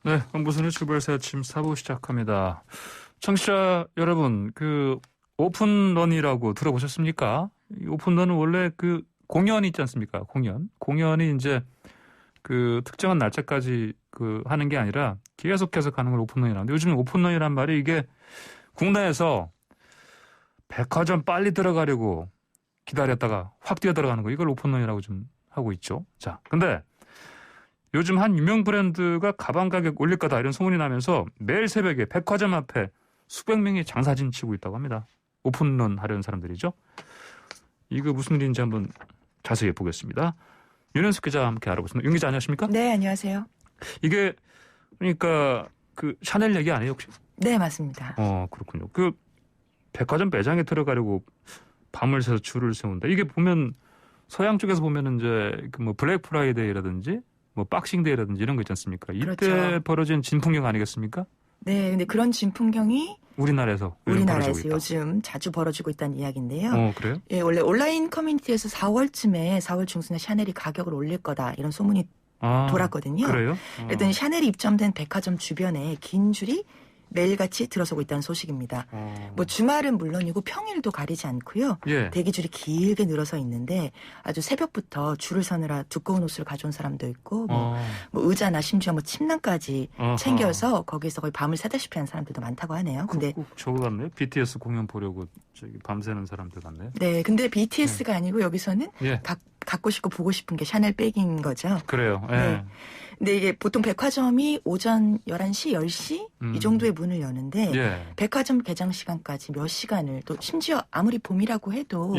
네, 무슨 출발새 아침 4부 시작합니다. 청취자 여러분, 오픈런이라고 들어보셨습니까? 이 오픈런은 원래 공연이 있지 않습니까? 공연이 이제 특정한 날짜까지 하는 게 아니라 계속해서 가는 걸 오픈런이라는데, 요즘 오픈런이란 말이 이게 국내에서 백화점 빨리 들어가려고 기다렸다가 확 뛰어 들어가는 거, 이걸 오픈런이라고 좀 하고 있죠. 자, 근데 요즘 한 유명 브랜드가 가방 가격 올릴 거다 이런 소문이 나면서 매일 새벽에 백화점 앞에 수백 명이 장사진 치고 있다고 합니다. 오픈런 하려는 사람들이죠. 이거 무슨 일인지 한번 자세히 보겠습니다. 윤현숙 기자와 함께 알아보겠습니다. 윤 기자 안녕하십니까? 네, 안녕하세요. 이게 그러니까 샤넬 얘기 아니에요 혹시? 네, 맞습니다. 그렇군요. 백화점 매장에 들어가려고 밤을 새서 줄을 세운다. 이게 보면 서양 쪽에서 보면은 이제 블랙 프라이데이라든지 박싱데이라든지 이런 거 있지 않습니까? 이때 그렇죠. 벌어진 진풍경 아니겠습니까? 네, 근데 그런 진풍경이 우리나라에서 요즘 자주 벌어지고 있다는 이야기인데요. 그래요? 예, 원래 온라인 커뮤니티에서 4월 중순에 샤넬이 가격을 올릴 거다 이런 소문이 돌았거든요. 그래요? 그랬더니 샤넬이 입점된 백화점 주변에 긴 줄이 매일같이 들어서고 있다는 소식입니다. 주말은 물론이고 평일도 가리지 않고요. 예. 대기줄이 길게 늘어서 있는데 아주 새벽부터 줄을 서느라 두꺼운 옷을 가져온 사람도 있고 의자나 심지어 침낭까지 챙겨서 거기서 거의 밤을 새다시피 한 사람들도 많다고 하네요. 근데 꼭 저거 같네요. BTS 공연 보려고 밤새는 사람들 같네요. 네, 근데 BTS가 아니고 여기서는 갖고 싶고 보고 싶은 게 샤넬 백인 거죠. 그래요. 예. 네. 근데 이게 보통 백화점이 오전 11시, 10시 이 정도에 문을 여는데 백화점 개장 시간까지 몇 시간을 또 심지어 아무리 봄이라고 해도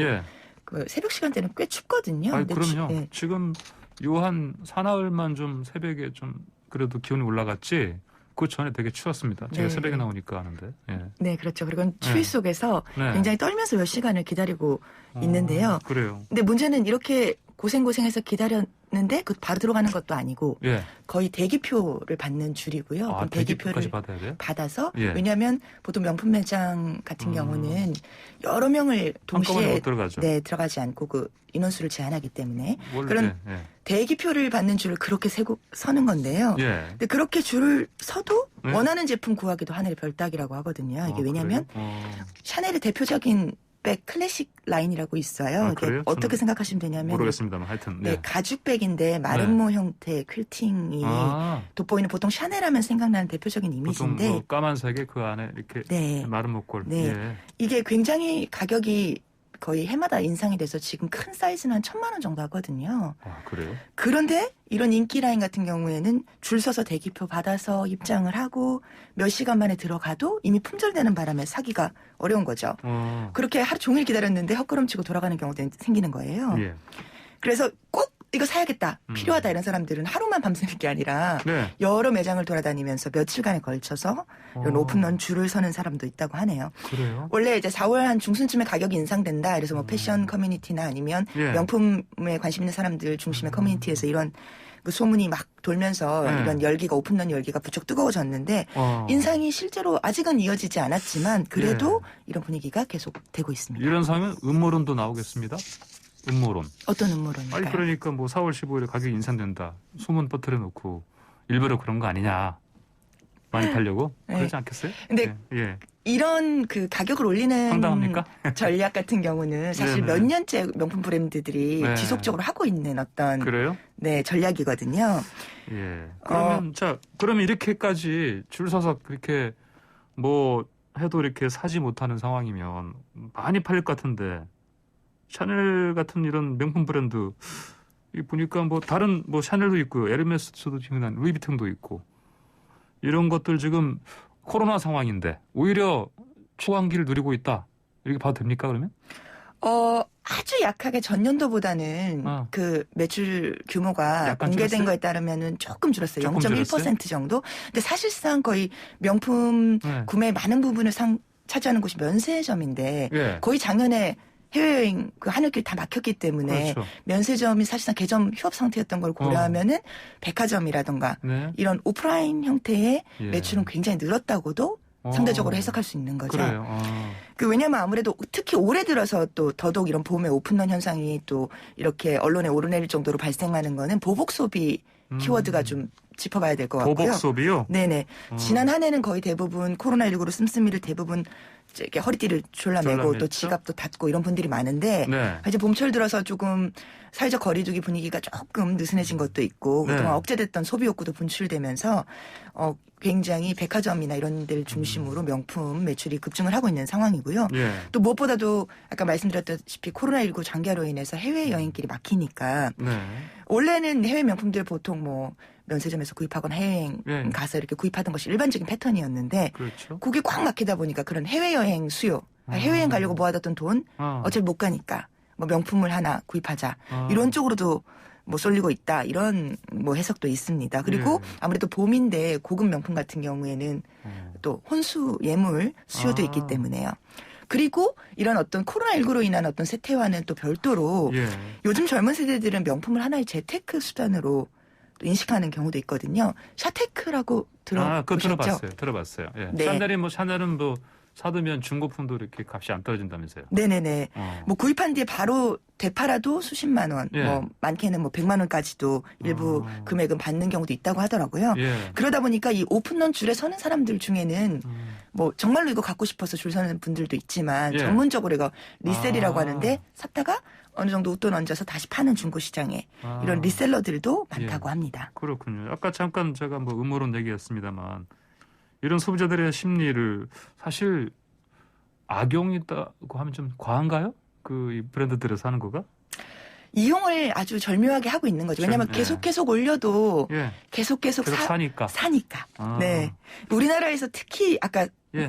새벽 시간대는 꽤 춥거든요. 근데 그럼요. 지금 한 사나흘만 좀 새벽에 좀 그래도 기온이 올라갔지 그 전에 되게 추웠습니다. 제가 새벽에 나오니까 하는데. 네, 그렇죠. 그리고 추위 속에서 굉장히 떨면서 몇 시간을 기다리고 있는데요. 그래요. 근데 문제는 이렇게 고생해서 기다렸는데 바로 들어가는 것도 아니고 거의 대기표를 받는 줄이고요. 그럼 대기표를 받아야 돼요? 받아서 왜냐하면 보통 명품 매장 같은 경우는 여러 명을 동시에 들어가지 않고 인원수를 제한하기 때문에 그런 대기표를 받는 줄을 그렇게 서는 건데요. 근데 그렇게 줄을 서도 원하는 제품 구하기도 하늘의 별따기라고 하거든요. 이게 왜냐하면 샤넬의 대표적인 백 클래식 라인이라고 있어요. 이게 어떻게 생각하시면 되냐면 모르겠습니다만 하여튼 가죽백인데 마름모 형태 퀼팅이 돋보이는 보통 샤넬하면 생각나는 대표적인 이미지인데 보통 까만색에 그 안에 이렇게 마름모꼴. 이게 굉장히 가격이 거의 해마다 인상이 돼서 지금 큰 사이즈는 한 1,000만 원 정도 하거든요. 그래요? 그런데 이런 인기 라인 같은 경우에는 줄 서서 대기표 받아서 입장을 하고 몇 시간 만에 들어가도 이미 품절되는 바람에 사기가 어려운 거죠. 그렇게 하루 종일 기다렸는데 헛걸음치고 돌아가는 경우도 생기는 거예요. 그래서 꼭 이거 사야겠다, 필요하다 이런 사람들은 하루만 밤새는 게 아니라 여러 매장을 돌아다니면서 며칠간에 걸쳐서 이런 오픈런 줄을 서는 사람도 있다고 하네요. 그래요? 원래 이제 4월 한 중순쯤에 가격이 인상된다. 그래서 패션 커뮤니티나 아니면 명품에 관심 있는 사람들 중심의 커뮤니티에서 이런 소문이 막 돌면서 이런 열기가 오픈런 열기가 부쩍 뜨거워졌는데 인상이 실제로 아직은 이어지지 않았지만 그래도 이런 분위기가 계속 되고 있습니다. 이런 상황은 음모론도 나오겠습니다. 음모론. 어떤 음모론일까요? 그러니까 4월 15일에 가격이 인상된다. 소문 퍼뜨려 놓고 일부러 그런 거 아니냐. 많이 팔려고? 그러지 않겠어요? 근데 이런 가격을 올리는 황당합니까? 전략 같은 경우는 사실 몇 년째 명품 브랜드들이 지속적으로 하고 있는 어떤 전략이거든요. 그러면 이렇게까지 줄 서서 그렇게 해도 이렇게 사지 못하는 상황이면 많이 팔릴 것 같은데 샤넬 같은 이런 명품 브랜드 보니까 다른 샤넬도 있고 에르메스도 지금 루이비통도 있고 이런 것들 지금 코로나 상황인데 오히려 초강기를 누리고 있다. 이렇게 봐도 됩니까 그러면? 아주 약하게 전년도보다는 매출 규모가 공개된 줄었어요? 거에 따르면은 조금 줄었어요. 0.1% 정도. 근데 사실상 거의 명품 구매의 많은 부분을 차지하는 곳이 면세점인데 거의 작년에 해외여행 하늘길 다 막혔기 때문에 면세점이 사실상 개점 휴업 상태였던 걸 고려하면은 백화점이라든가 이런 오프라인 형태의 매출은 굉장히 늘었다고도 상대적으로 해석할 수 있는 거죠. 그래요. 왜냐하면 아무래도 특히 올해 들어서 또 더더욱 이런 봄에 오픈런 현상이 또 이렇게 언론에 오르내릴 정도로 발생하는 거는 보복 소비 키워드가 좀 짚어봐야 될 것 같고요. 보복 소비요? 네네. 지난 한 해는 거의 대부분 코로나19로 씀씀이를 대부분 이렇게 허리띠를 졸라매고 또 지갑도 닫고 이런 분들이 많은데 네. 이제 봄철 들어서 조금 사회적 거리두기 분위기가 조금 느슨해진 것도 있고 네. 그동안 억제됐던 소비 욕구도 분출되면서 굉장히 백화점이나 이런 데를 중심으로 명품 매출이 급증을 하고 있는 상황이고요. 예. 또 무엇보다도 아까 말씀드렸다시피 코로나19 장기화로 인해서 해외여행길이 막히니까 네. 원래는 해외 명품들 보통 뭐 면세점에서 구입하거나 해외여행 예. 가서 이렇게 구입하던 것이 일반적인 패턴이었는데 그렇죠. 그게 꽉 막히다 보니까 그런 해외여행 수요, 해외여행 가려고 모아뒀던 돈 어차피 못 가니까 뭐 명품을 하나 구입하자 이런 쪽으로도 뭐 쏠리고 있다 이런 뭐 해석도 있습니다. 그리고 예. 아무래도 봄인데 고급 명품 같은 경우에는 또 혼수 예물 수요도 있기 때문에요. 그리고 이런 어떤 코로나19로 인한 어떤 세태화는 또 별도로 예. 요즘 젊은 세대들은 명품을 하나의 재테크 수단으로 또 인식하는 경우도 있거든요. 샤테크라고 그거 들어보셨죠? 들어봤어요. 예. 네. 샤넬은 뭐 사두면 중고품도 이렇게 값이 안 떨어진다면서요. 네네네. 뭐 구입한 뒤에 바로 되팔아도 수십만 원, 예. 뭐 많게는 뭐 100만 원까지도 일부 금액은 받는 경우도 있다고 하더라고요. 예. 그러다 보니까 이 오픈런 줄에 서는 사람들 중에는 뭐 정말로 이거 갖고 싶어서 줄 서는 분들도 있지만 예. 전문적으로 이거 리셀이라고 하는데 샀다가 어느 정도 웃돈 얹어서 다시 파는 중고시장에 이런 리셀러들도 많다고 합니다. 그렇군요. 아까 잠깐 제가 뭐 음모론 얘기했습니다만 이런 소비자들의 심리를 사실 악용이다고 하면 좀 과한가요? 이 브랜드들에서 하는 거가? 이용을 아주 절묘하게 하고 있는 거죠. 왜냐하면 계속 올려도 예. 계속 사니까. 네. 우리나라에서 특히 아까 예.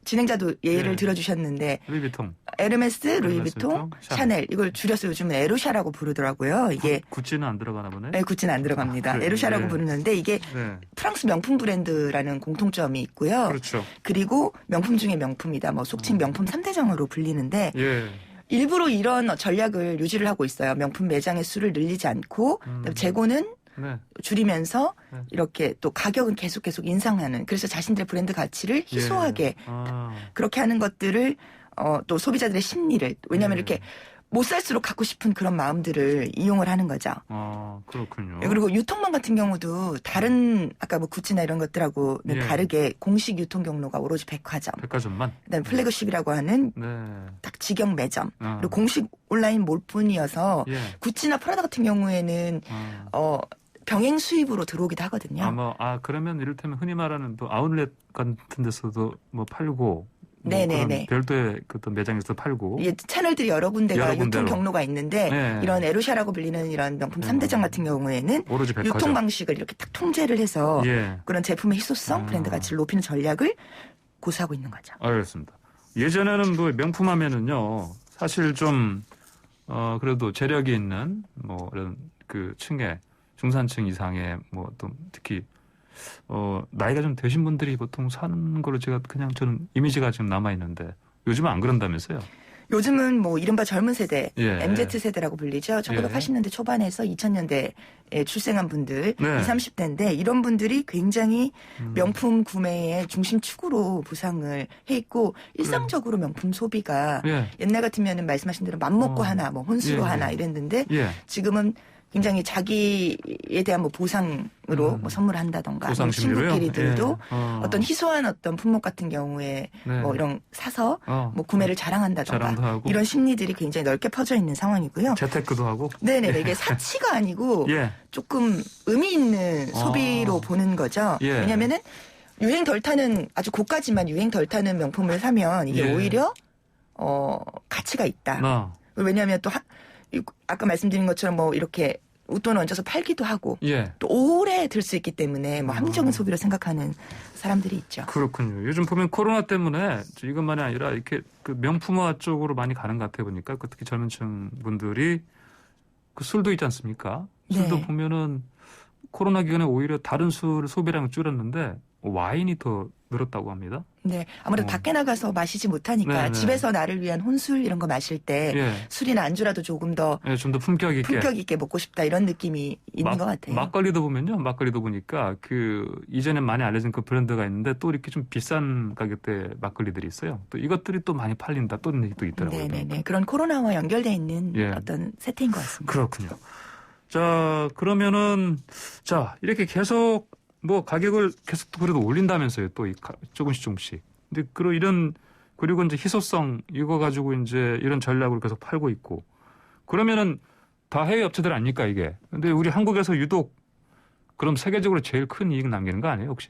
진행자도 예를 예. 들어주셨는데 루이비통. 에르메스, 루이비통, 샤넬 이걸 줄여서 요즘은 에루샤라고 부르더라고요. 이게 구찌는 안 들어가나 보네. 네, 구찌는 안 들어갑니다. 그래요? 에루샤라고 예. 부르는데 이게 네. 프랑스 명품 브랜드라는 공통점이 있고요. 그렇죠. 그리고 명품 중에 명품이다. 뭐 속칭 명품 3대장으로 불리는데 예. 일부러 이런 전략을 유지를 하고 있어요. 명품 매장의 수를 늘리지 않고 재고는 네. 줄이면서 네. 이렇게 또 가격은 계속 인상하는 그래서 자신들의 브랜드 가치를 희소하게 예. 그렇게 하는 것들을 또 소비자들의 심리를 왜냐하면 예. 이렇게 못 살수록 갖고 싶은 그런 마음들을 이용을 하는 거죠. 그렇군요. 그리고 유통망 같은 경우도 다른 아까 뭐 구찌나 이런 것들하고는 예. 다르게 공식 유통 경로가 오로지 백화점만. 그다음에 플래그십이라고 하는 네. 딱 직영 매점 그리고 공식 온라인 몰뿐이어서 예. 구찌나 프라다 같은 경우에는 병행 수입으로 들어오기도 하거든요. 그러면 이를테면 흔히 말하는 또 아웃렛 같은 데서도 뭐 팔고 네네네. 그런 별도의 어떤 매장에서 팔고. 채널들이 여러 군데가 여러 유통 군데로. 경로가 있는데 네. 이런 에루샤라고 불리는 이런 명품 3대장 같은 경우에는 오로지 백화점. 유통 방식을 이렇게 딱 통제를 해서 예. 그런 제품의 희소성, 브랜드 가치를 높이는 전략을 고수하고 있는 거죠. 알겠습니다. 예전에는 뭐 명품 하면은요, 사실 좀, 그래도 재력이 있는 뭐 이런 그 층의 중산층 이상의 뭐 또 특히 나이가 좀 되신 분들이 보통 사는 걸로 제가 그냥 저는 이미지가 지금 남아 있는데 요즘은 안 그런다면서요? 요즘은 뭐 이른바 젊은 세대, 예. MZ세대라고 불리죠. 1980년대 초반에서 2000년대에 출생한 분들, 네. 20, 30대인데 이런 분들이 굉장히 명품 구매의 중심축으로 부상을 해 있고 일상적으로 명품 소비가 예. 옛날 같으면은 말씀하신 대로 맘먹고 하나, 뭐 혼수로 예. 하나 이랬는데 예. 지금은 굉장히 자기에 대한 뭐 보상으로 뭐 선물을 한다던가 보상 심리로요? 친구끼리들도 예. 어떤 희소한 어떤 품목 같은 경우에 네. 뭐 이런 사서 뭐 구매를 자랑한다던가 자랑도 하고. 이런 심리들이 굉장히 넓게 퍼져 있는 상황이고요. 재테크도 하고. 네네 이게 사치가 아니고 예. 조금 의미 있는 소비로 보는 거죠. 예. 왜냐하면은 유행 덜 타는 아주 고가지만 유행 덜 타는 명품을 사면 이게 예. 오히려 가치가 있다. 왜냐하면 또 아까 말씀드린 것처럼 뭐 이렇게 웃돈 얹어서 팔기도 하고 예. 또 오래 들 수 있기 때문에 뭐 합리적인 소비로 생각하는 사람들이 있죠. 그렇군요. 요즘 보면 코로나 때문에 이것만이 아니라 이렇게 그 명품화 쪽으로 많이 가는 것 같아 보니까 특히 젊은층 분들이 그 술도 있지 않습니까? 술도 네. 보면은 코로나 기간에 오히려 다른 술 소비량을 줄였는데 와인이 더 늘었다고 합니다. 네, 아무래도 밖에 나가서 마시지 못하니까 네네. 집에서 나를 위한 혼술 이런 거 마실 때 예. 술이나 안주라도 조금 더 좀 더 품격 있게. 먹고 싶다 이런 느낌이 있는 것 같아요. 막걸리도 보니까 이전에 많이 알려진 그 브랜드가 있는데 또 이렇게 좀 비싼 가격대 막걸리들이 있어요. 또 이것들이 또 많이 팔린다 또 얘기도 있더라고요. 네네네. 그런 코로나와 연결돼 있는 예. 어떤 세태인 것 같습니다. 그렇군요. 자, 그러면은 자, 이렇게 계속 뭐 가격을 계속 그래도 올린다면서요. 또 조금씩. 근데 그리고 이제 희소성 이거 가지고 이제 이런 전략으로 계속 팔고 있고. 그러면은 다 해외 업체들 아닙니까, 이게? 근데 우리 한국에서 유독 그럼 세계적으로 제일 큰 이익 남기는 거 아니에요, 혹시?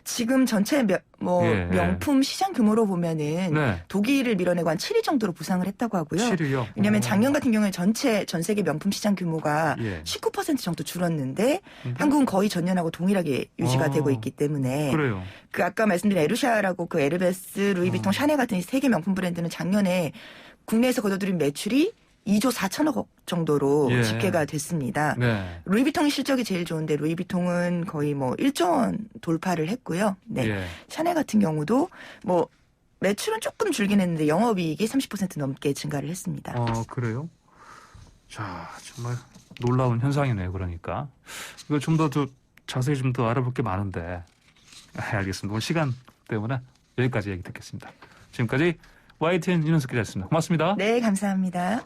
지금 전체 예, 명품 시장 규모로 보면은 네. 독일을 밀어내고 한 7위 정도로 부상을 했다고 하고요. 7위요? 왜냐하면 작년 같은 경우에 전 세계 명품 시장 규모가 예. 19% 정도 줄었는데 한국은 거의 전년하고 동일하게 유지가 되고 있기 때문에 그래요. 그 아까 말씀드린 에르샤라고 그 에르메스, 루이비통, 샤넬 같은 세계 명품 브랜드는 작년에 국내에서 거둬들인 매출이 2조 4천억 정도로 예. 집계가 됐습니다. 네. 루이비통이 실적이 제일 좋은데 루이비통은 거의 1조 원 돌파를 했고요. 네. 예. 샤넬 같은 경우도 매출은 조금 줄긴 했는데 영업이익이 30% 넘게 증가를 했습니다. 그래요? 자, 정말 놀라운 현상이네요. 그러니까 이거 좀 더 자세히 좀 더 알아볼 게 많은데 알겠습니다. 오늘 시간 때문에 여기까지 얘기 듣겠습니다. 지금까지 YTN 윤은숙 기자였습니다. 고맙습니다. 네, 감사합니다.